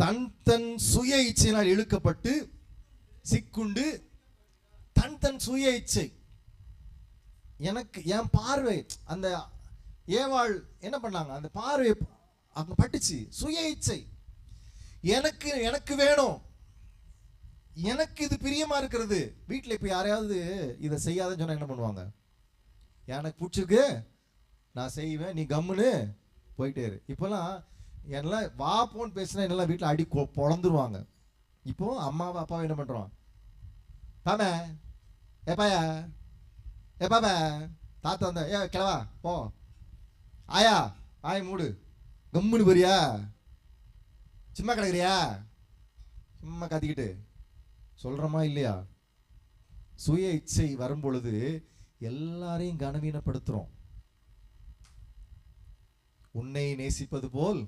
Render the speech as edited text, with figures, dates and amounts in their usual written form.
தன் தன் சுய இச்சையினால் இழுக்கப்பட்டு சிக்குண்டு தன் தன் சுய இச்சை. எனக்கு என் பார்வை, அந்த ஏவாள் என்ன பண்ணாங்க, அந்த பார்வை அங்க பட்டுச்சு, சுய இச்சை. எனக்கு எனக்கு வேணும், எனக்கு இது பிரியமா இருக்கிறது. வீட்டில் இப்போ யாரையாவது இதை செய்யாதன்னு சொன்னா என்ன பண்ணுவாங்க? எனக்கு பிடிச்சிருக்கு நான் செய்வேன், நீ கம்முன்னு போயிட்டே இரு. இப்போல்லாம் எல்லாம் வா போன்னு பேசினா என்னெல்லாம் வீட்டில் அடி பொழந்துருவாங்க. இப்போ அம்மாவை அப்பாவை என்ன பண்ணுறோம்? பாமே ஏப்பாயா ஏப்பாப்பா தாத்தா வந்த ஏ கிளவா போ, ஆயா ஆய மூடு, கம்முன்னு போறியா, சும்மா கிடக்குறியா, சும்மா கத்திக்கிட்டு சொல்கிறோமா இல்லையா? சுய இச்சை வரும் பொழுது எல்லாரையும் கனவீனப்படுத்துகிறோம். உன்னை நேசிப்பது போல்